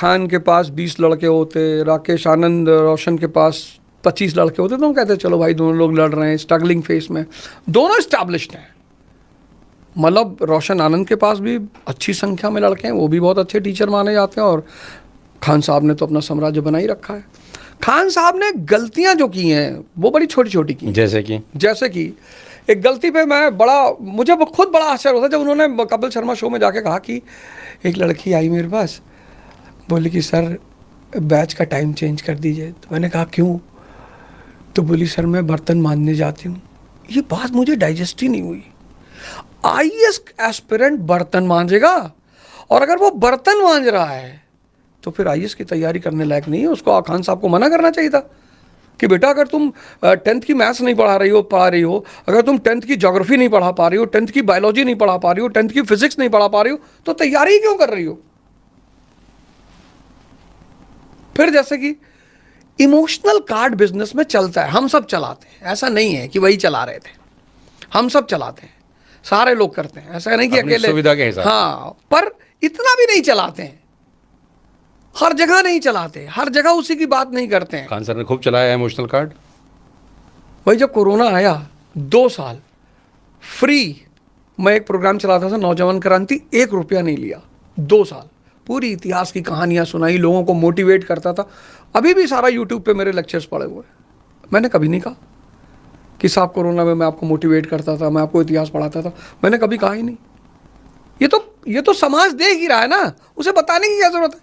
खान के पास 20 लड़के होते, राकेश आनंद रोशन के पास 25 लड़के होते, तो हम कहते चलो भाई दोनों लोग लड़ रहे हैं स्ट्रगलिंग फेस में, दोनों एस्टैब्लिश्ड हैं। मतलब रोशन आनंद के पास भी अच्छी संख्या में लड़के हैं, वो भी बहुत अच्छे टीचर माने जाते हैं, और खान साहब ने तो अपना साम्राज्य बना ही रखा है। खान साहब ने गलतियां जो की हैं वो बड़ी छोटी छोटी की। जैसे कि एक गलती पे मुझे खुद बड़ा आश्चर्य होता जब उन्होंने कपिल शर्मा शो में जाके कहा कि एक लड़की आई मेरे पास, बोली कि सर बैच का टाइम चेंज कर दीजिए। तो मैंने कहा क्यों? तो बोली सर मैं बर्तन मांजने जाती हूँ। ये बात मुझे डाइजेस्ट ही नहीं हुई। आईएएस एस्पिरेंट बर्तन मांजेगा, और अगर वो बर्तन मांज रहा है तो फिर आईएएस की तैयारी करने लायक नहीं है। उसको खान साहब को मना करना चाहिए था कि बेटा अगर तुम 10th की मैथ्स नहीं पढ़ा रही हो, अगर तुम 10th की ज्योग्राफी नहीं पढ़ा पा रही हो, 10th की बायोलॉजी नहीं पढ़ा पा रही हो, 10th की फिजिक्स नहीं पढ़ा पा रही हो, तो तैयारी क्यों कर रही हो? फिर जैसे कि इमोशनल कार्ड बिजनेस में चलता है, हम सब चलाते हैं, ऐसा नहीं है कि वही चला रहे थे, हम सब चलाते हैं, सारे लोग करते हैं, ऐसा नहीं कि अकेले सुविधा के हिसाब। हाँ, पर इतना भी नहीं चलाते हैं, हर जगह नहीं चलाते, हर जगह उसी की बात नहीं करते हैं। खान सर ने खूब चलाया है इमोशनल कार्ड। भाई जब कोरोना आया 2 साल फ्री मैं एक प्रोग्राम चलाता था नौजवान क्रांति, 1 रुपया नहीं लिया 2 साल, पूरी इतिहास की कहानियां सुनाई, लोगों को मोटिवेट करता था। अभी भी सारा यूट्यूब पे मेरे लेक्चर्स पड़े हुए हैं। मैंने कभी नहीं कहा कि साहब कोरोना में मैं आपको मोटिवेट करता था, मैं आपको इतिहास पढ़ाता था, मैंने कभी कहा ही नहीं। ये तो समाज देख ही रहा है ना, उसे बताने की क्या जरूरत है?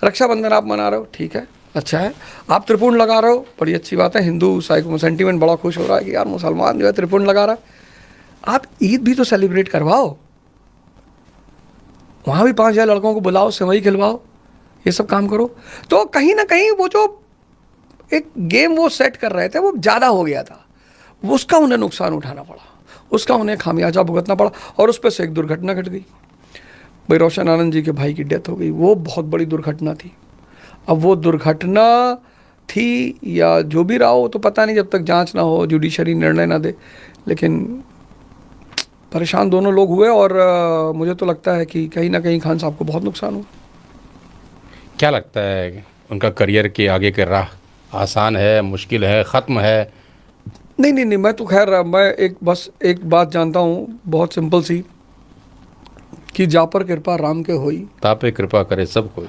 रक्षाबंधन आप मना रहे हो, ठीक है, अच्छा है। आप त्रिपुंड लगा रहे हो, बड़ी अच्छी बात है, हिंदू सेंटीमेंट बड़ा खुश हो रहा है कि यार मुसलमान जो है त्रिपुंड लगा रहा है। आप ईद भी तो सेलिब्रेट करवाओ, वहाँ भी 5000 लड़कों को बुलाओ, सेवई खिलवाओ, ये सब काम करो। तो कहीं ना कहीं वो जो एक गेम वो सेट कर रहे थे वो ज़्यादा हो गया था, उसका उन्हें नुकसान उठाना पड़ा, उसका उन्हें खामियाजा भुगतना पड़ा, और उस पर से एक दुर्घटना घट गई। भाई रोशन आनंद जी के भाई की डेथ हो गई, वो बहुत बड़ी दुर्घटना थी। अब वो दुर्घटना थी या जो भी रहा हो तो पता नहीं, जब तक जांच ना हो, जुडिशरी निर्णय ना दे, लेकिन परेशान दोनों लोग हुए, और मुझे तो लगता है कि कहीं ना कहीं खान साहब को बहुत नुकसान हुआ। क्या लगता है उनका करियर के आगे के राह आसान है, मुश्किल है, ख़त्म है? नहीं, मैं तो खैर मैं एक बात जानता हूँ बहुत सिंपल सी, कि जा पर कृपा राम के होई, तापे कृपा करे सब कोई।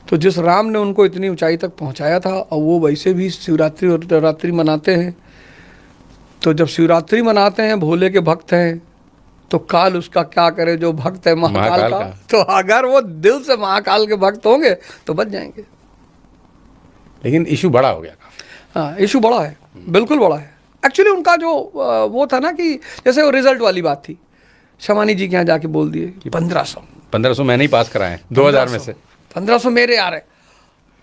तो जिस राम ने उनको इतनी ऊंचाई तक पहुंचाया था, और वो वैसे भी शिवरात्रि और नवरात्रि मनाते हैं, तो जब शिवरात्रि मनाते हैं, भोले के भक्त हैं, तो काल उसका क्या करे जो भक्त है महाकाल का। तो अगर वो दिल से महाकाल के भक्त होंगे तो बच जाएंगे। लेकिन इशू बड़ा हो गया काफी। हाँ, इशू बड़ा है, बिल्कुल बड़ा है। एक्चुअली उनका जो वो था ना कि जैसे वो रिजल्ट वाली बात थी, शमानी जी के यहाँ जाके बोल दिए 1500 मैंने ही पास कराए 2000 में से 1500 मेरे आ रहे।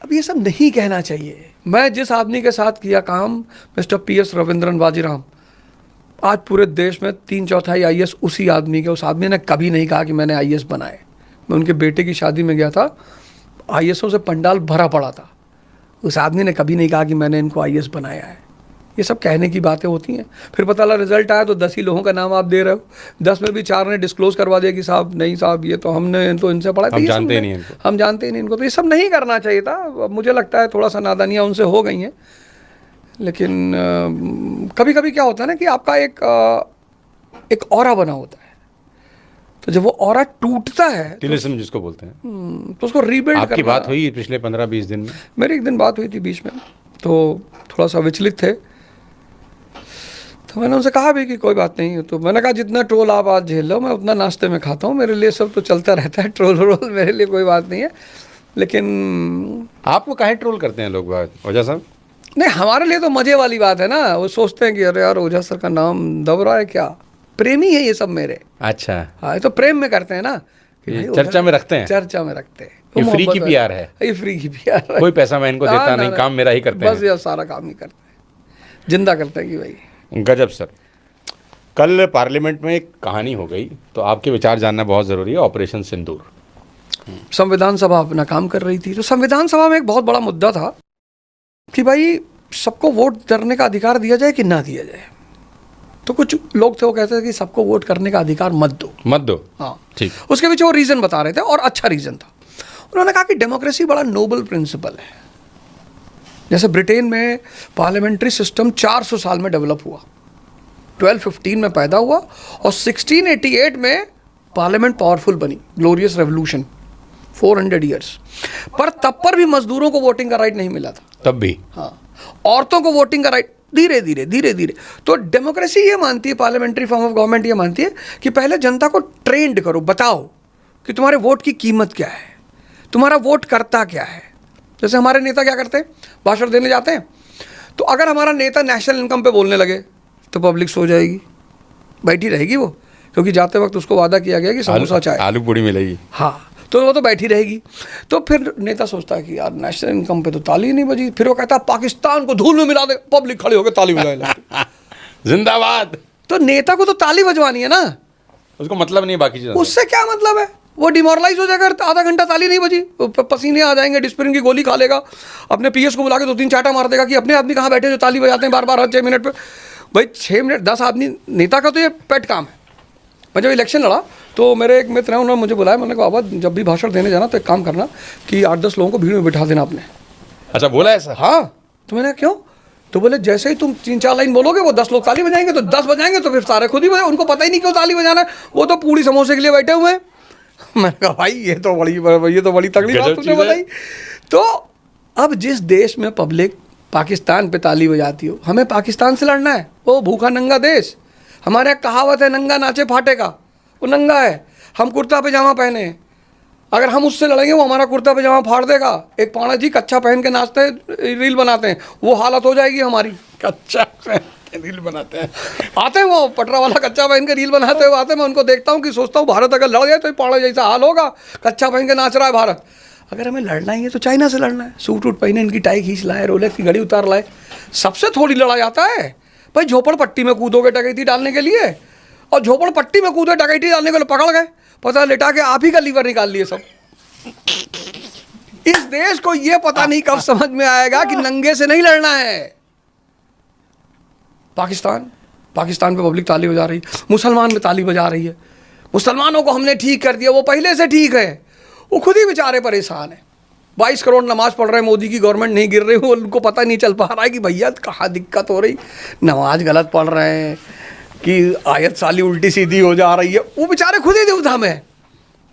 अब ये सब नहीं कहना चाहिए। मैं जिस आदमी के साथ किया काम, मिस्टर PS रविंद्रन बाजीराम, आज पूरे देश में 3/4 आईएएस उसी आदमी के, उस आदमी ने कभी नहीं कहा कि मैंने आईएएस बनाए। मैं उनके बेटे की शादी में गया था, आईएएसों से पंडाल भरा पड़ा था, उस आदमी ने कभी नहीं कहा कि मैंने इनको आईएएस बनाया है। ये सब कहने की बातें होती हैं। फिर पता लगा रिजल्ट आया तो 10 ही लोगों का नाम आप दे रहे हो, 10 में भी 4 ने डिस्क्लोज करवा दिया कि साहब नहीं साहब ये तो हमने तो इनसे पढ़ा था, हम जानते ही नहीं इनको। तो ये सब नहीं करना चाहिए था। मुझे लगता है थोड़ा सा नादानियाँ उनसे हो गई हैं। लेकिन कभी कभी क्या होता है ना कि आपका एक ऑरा बना होता है, तो जब वो ऑरा टूटता है, टिलिज्म जिसको बोलते हैं, तो उसको रीबिल्ड करना। आपकी बात हुई पिछले 15-20 दिन में? मेरी एक दिन बात हुई थी बीच में, तो थोड़ा सा विचलित थे, तो मैंने उनसे कहा भी कि कोई बात नहीं है। तो मैंने कहा जितना ट्रोल आप आज झेल लो, मैं उतना नाश्ते में खाता हूँ, मेरे लिए सब तो चलता रहता है, ट्रोल रोल मेरे लिए कोई बात नहीं है। लेकिन आपको काहे ट्रोल करते हैं लोग ओझा साहब? नहीं, हमारे लिए तो मजे वाली बात है ना। वो सोचते हैं कि अरे यार ओझा सर का नाम दब रहा है क्या, प्रेमी है ये सब मेरे। अच्छा, हाँ, ये तो प्रेम में करते हैं ना, चर्चा में रखते हैं, चर्चा में रखते हैं। ये फ्री की PR है, ये फ्री की PR है, कोई पैसा मैं इनको देता नहीं, काम मेरा ही करते हैं, बस ये सारा काम ही करते हैं, जिंदा करते हैं कि भाई। गजब सर। कल पार्लियामेंट में एक कहानी हो गई, तो आपके विचार जानना बहुत ज़रूरी है। ऑपरेशन सिंदूर, संविधान सभा अपना काम कर रही थी, तो संविधान सभा में एक बहुत बड़ा मुद्दा था कि भाई सबको वोट करने का अधिकार दिया जाए कि ना दिया जाए। तो कुछ लोग थे वो कहते थे कि सबको वोट करने का अधिकार मत दो। मत दो, हाँ ठीक। उसके पीछे वो रीज़न बता रहे थे, और अच्छा रीज़न था। उन्होंने कहा कि डेमोक्रेसी बड़ा नोबल प्रिंसिपल है। जैसे ब्रिटेन में पार्लियामेंट्री सिस्टम 400 साल में डेवलप हुआ, 1215 में पैदा हुआ और 1688 में पार्लियामेंट पावरफुल बनी, ग्लोरियस रेवोल्यूशन, 400 ईयर्स। पर तब पर भी मजदूरों को वोटिंग का राइट नहीं मिला था, तब भी। हाँ, औरतों को वोटिंग का राइट धीरे धीरे। तो डेमोक्रेसी ये मानती है, पार्लियामेंट्री फॉर्म ऑफ गवर्नमेंट ये मानती है कि पहले जनता को ट्रेंड करो, बताओ कि तुम्हारे वोट की कीमत क्या है, तुम्हारा वोट करता क्या है। जैसे हमारे नेता क्या करते हैं, भाषण देने जाते हैं, तो अगर हमारा नेता नेशनल इनकम पे बोलने लगे तो पब्लिक सो जाएगी, बैठी रहेगी वो, क्योंकि जाते वक्त उसको वादा किया गया कि समोसा चाय, आलू पूड़ी मिलेगी। हाँ, तो वो तो बैठी रहेगी। तो फिर नेता सोचता है कि यार नेशनल इनकम पे तो ताली नहीं बजी, फिर वो कहता है पाकिस्तान को धूल में मिला दे, पब्लिक खड़े होकर ताली बजाए जिंदाबाद। तो नेता को तो ताली बजवानी है ना, उसको मतलब नहीं बाकी चीज़। उससे क्या मतलब है, वो डिमोरलाइज हो जाएगा, आधा घंटा ताली नहीं बजी, पसीने आ जाएंगे, डिस्प्रिन की गोली खा लेगा, अपने पीएस को बुला के 2-3 चाटा मार देगा कि अपने आदमी कहाँ बैठे जो ताली बजाते हैं बार बार हर 6 मिनट पे। भाई 6 मिनट 10 आदमी, नेता का तो ये पेट काम है। मैं जब इलेक्शन लड़ा तो मेरे एक मित्र हैं, उन्होंने मुझे बुलाया, मैंने कहा बाबा जब भी भाषण देने जाना तो एक काम करना कि 8-10 लोगों को भीड़ में बिठा देना आपने। अच्छा, बोला ऐसा? हाँ। तो मैंने क्यों, तो बोले जैसे ही तुम 3-4 लाइन बोलोगे वो 10 लोग ताली बजाएंगे, तो 10 बजाएंगे तो फिर सारे खुद ही बजाए, उनको पता ही नहीं क्यों ताली बजाना है, वो तो पूरी समोसे के लिए बैठे हुए हैं। मैंने कहा भाई ये तो बड़ी तगड़ी बात तुमने बताई। तो अब जिस देश में पब्लिक पाकिस्तान पे ताली बजाती हो, हमें पाकिस्तान से लड़ना है, वो भूखा नंगा देश। हमारे यहाँ कहावत है नंगा नाचे फाटेगा, वो नंगा है, हम कुर्ता पैजामा पहने, अगर हम उससे लड़ेंगे वो हमारा कुर्ता पैजामा फाड़ देगा। एक पाणा जी कच्चा पहन के नाचते हैं, रील बनाते हैं, वो हालत हो जाएगी हमारी। कच्चा पहन के रील बनाते हैं, आते हैं वो पटरा वाला कच्चा पहन के रील बनाते हुए आते हैं, मैं उनको देखता हूँ कि सोचता हूँ भारत अगर लड़ गया तो पाणा जैसा हाल होगा, कच्चा पहन के नाच रहा है भारत। अगर हमें लड़ना ही है तो चाइना से लड़ना है, सूट वूट पहने, इनकी टाई खींच लाए, रोलेक्स की घड़ी उतार लाए, सबसे थोड़ी लड़ा जाता है। भाई झोपड़पट्टी में कूदोगे डकैती डालने के लिए, और झोपड़पट्टी में कूदे डकैती डालने के लिए पकड़ गए, पता लेटा के आप ही का लीवर निकाल लिए सब। इस देश को ये पता नहीं कब समझ में आएगा कि नंगे से नहीं लड़ना है। पाकिस्तान पे पब्लिक ताली बजा रही है, मुसलमान में ताली बजा रही है, मुसलमानों को हमने ठीक कर दिया, वो पहले से ठीक है, वो खुद ही बेचारे परेशान है। 22 करोड़ नमाज पढ़ रहे हैं, मोदी की गवर्नमेंट नहीं गिर रही, वो उनको पता नहीं चल पा रहा है कि भैया कहाँ दिक्कत हो रही, नमाज गलत पढ़ रहे हैं कि आयत साली उल्टी सीधी हो जा रही है, वो बेचारे खुद ही दुविधा में है।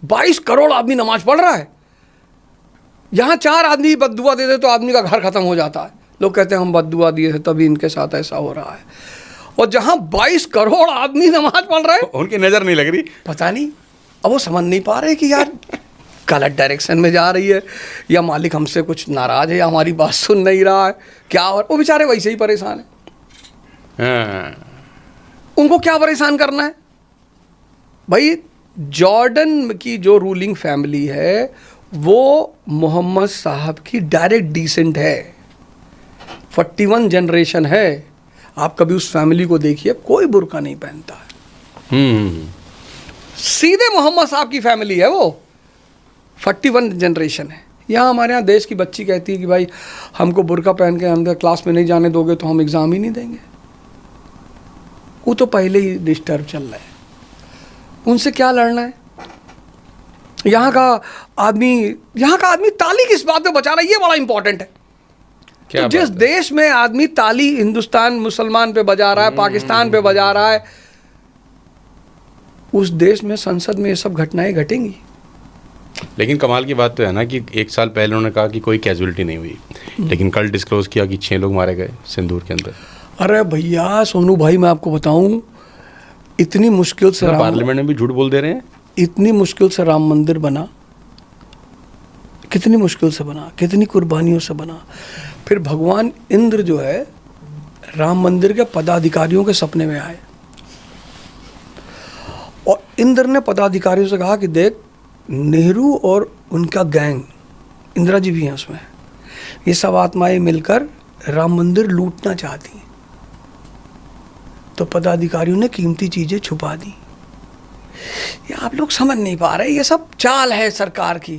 22 करोड़ आदमी नमाज पढ़ रहा है, यहाँ 4 आदमी बद्दुआ दे दे तो आदमी का घर खत्म हो जाता है। लोग कहते हैं हम बद्दुआ दिए थे तभी इनके साथ ऐसा हो रहा है, और जहाँ 22 करोड़ आदमी नमाज पढ़ रहे हैं, उनकी नज़र नहीं लग रही, पता नहीं, अब वो समझ नहीं पा रहे कि यार गलत डायरेक्शन में जा रही है, या मालिक हमसे कुछ नाराज है, या हमारी बात सुन नहीं रहा है, क्या। और वो बेचारे वैसे ही परेशान है। उनको क्या परेशान करना है भाई। जॉर्डन की जो रूलिंग फैमिली है वो मोहम्मद साहब की डायरेक्ट डिसेंट है, 41 जनरेशन है। आप कभी उस फैमिली को देखिए, कोई बुर्का नहीं पहनता है, सीधे मोहम्मद साहब की फैमिली है वो, 41 जनरेशन है। यहाँ हमारे यहाँ देश की बच्ची कहती है कि भाई हमको बुर्का पहन के अंदर क्लास में नहीं जाने दोगे तो हम एग्ज़ाम ही नहीं देंगे। वो तो पहले ही डिस्टर्ब चल रहा है, उनसे क्या लड़ना है। यहाँ का आदमी ताली किस बात पे बचा रहा है, ये बड़ा इंपॉर्टेंट है। तो जिस देश में आदमी ताली हिंदुस्तान मुसलमान पे बजा रहा है, पाकिस्तान पे बजा रहा है, उस देश में संसद में ये सब घटनाएं घटेंगी। लेकिन कमाल की बात तो है ना कि 1 साल पहले उन्होंने कहा कि कोई कैजुअलिटी नहीं हुई, लेकिन कल डिस्क्लोज किया कि 6 लोग मारे गए सिंदूर के अंदर। अरे भैया सोनू भाई, मैं आपको बताऊं, इतनी मुश्किल से पार्लियामेंट में भी झूठ बोल दे रहे हैं। इतनी मुश्किल से राम मंदिर बना, कितनी मुश्किल से बना, कितनी कुर्बानियों से बना। फिर भगवान इंद्र जो है राम मंदिर के पदाधिकारियों के सपने में आए, और इंद्र ने पदाधिकारियों से कहा कि देख, नेहरू और उनका गैंग, इंदिरा जी भी हैं उसमें, ये सब आत्माएं मिलकर राम मंदिर लूटना चाहती हैं। तो पदाधिकारियों ने कीमती चीज़ें छुपा दी। ये आप लोग समझ नहीं पा रहे, ये सब चाल है सरकार की।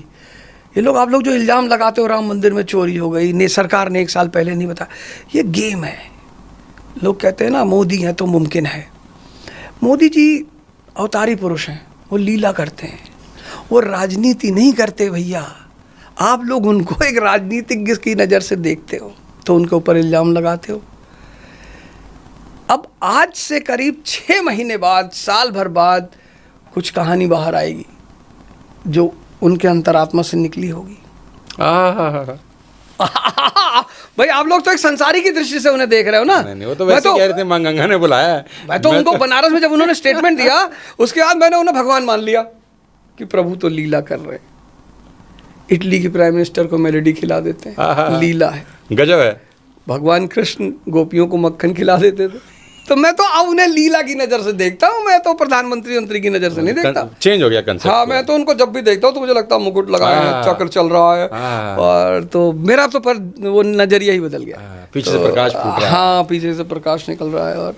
ये लोग, आप लोग जो इल्ज़ाम लगाते हो राम मंदिर में चोरी हो गई, ने सरकार ने 1 साल पहले नहीं बताया, ये गेम है। लोग कहते हैं ना मोदी हैं तो मुमकिन है। मोदी जी अवतारी पुरुष हैं, वो लीला करते हैं, वो राजनीति नहीं करते भैया, आप लोग उनको एक राजनीतिज्ञ की नज़र से देखते हो तो उनके ऊपर इल्ज़ाम लगाते हो। अब आज से करीब 6 महीने बाद, साल भर बाद कुछ कहानी बाहर आएगी जो उनके अंतरात्मा से निकली होगी। भाई आप लोग तो एक संसारी की दृष्टि से उन्हें देख रहे हो ना। नहीं, वो तो वैसे कह रहे थे, मां गंगा ने बुलाया है। मैं तो उनको बनारस में जब उन्होंने स्टेटमेंट दिया उसके बाद मैंने उन्हें भगवान मान लिया कि प्रभु तो लीला कर रहे हैं। इटली के प्राइम मिनिस्टर को मेलेडी खिला देते हैं, लीला है, गजब है। भगवान कृष्ण गोपियों को मक्खन खिला देते थे। तो मैं तो अब उन्हें लीला की नज़र से देखता हूँ, मैं तो प्रधानमंत्री की नज़र से नहीं देखता। चेंज हो गया कंसेप्ट। हाँ, मैं तो उनको जब भी देखता हूँ तो मुझे लगता है मुकुट लगाया है, चक्र चल रहा है, और तो मेरा तो पर वो नज़रिया ही बदल गया। पीछे से प्रकाश फूट रहा है। हाँ, पीछे से प्रकाश निकल रहा है। और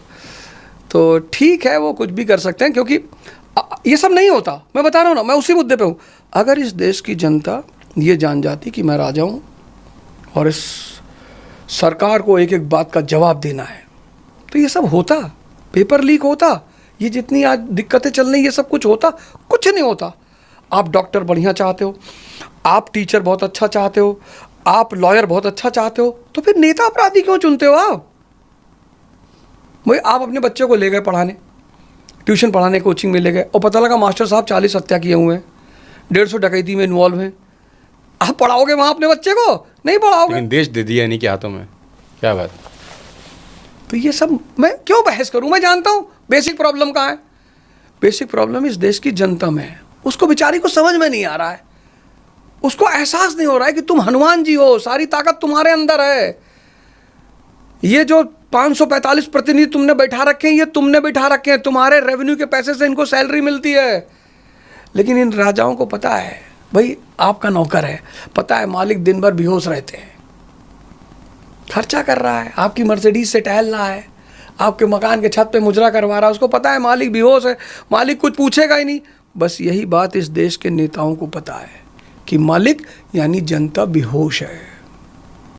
तो ठीक है, वो कुछ भी कर सकते हैं, क्योंकि ये सब नहीं होता। मैं बता रहा हूँ ना, मैं उसी मुद्दे पे हूँ। अगर इस देश की जनता ये जान जाती कि मैं राजा हूँ और इस सरकार को एक एक बात का जवाब देना है, तो ये सब होता, पेपर लीक होता, ये जितनी आज दिक्कतें चल रही, ये सब कुछ होता? कुछ नहीं होता। आप डॉक्टर बढ़िया चाहते हो, आप टीचर बहुत अच्छा चाहते हो, आप लॉयर बहुत अच्छा चाहते हो, तो फिर नेता अपराधी क्यों चुनते हो आप? भाई आप अपने बच्चे को ले गए पढ़ाने, ट्यूशन पढ़ाने, कोचिंग में ले गए, और पता लगा मास्टर साहब 40 हत्या किए हुए हैं, 150 डकैती में इन्वॉल्व हैं। आप पढ़ाओगे वहाँ अपने बच्चे को? नहीं पढ़ाओगे। लेकिन देश दे दिया नहीं के हाथों में, क्या बात। तो ये सब मैं क्यों बहस करूं? मैं जानता हूं बेसिक प्रॉब्लम कहाँ है। बेसिक प्रॉब्लम इस देश की जनता में है। उसको बेचारी को समझ में नहीं आ रहा है, उसको एहसास नहीं हो रहा है कि तुम हनुमान जी हो, सारी ताकत तुम्हारे अंदर है। ये जो 545 प्रतिनिधि तुमने बैठा रखे हैं, ये तुमने बैठा रखे हैं, तुम्हारे रेवेन्यू के पैसे से इनको सैलरी मिलती है। लेकिन इन राजाओं को पता है, भाई आपका नौकर है, पता है मालिक दिन भर बेहोश रहते हैं, खर्चा कर रहा है, आपकी मर्सिडीज से टहल रहा है, आपके मकान के छत पे मुजरा करवा रहा है, उसको पता है मालिक बेहोश है, मालिक कुछ पूछेगा ही नहीं। बस यही बात इस देश के नेताओं को पता है कि मालिक यानी जनता बेहोश है।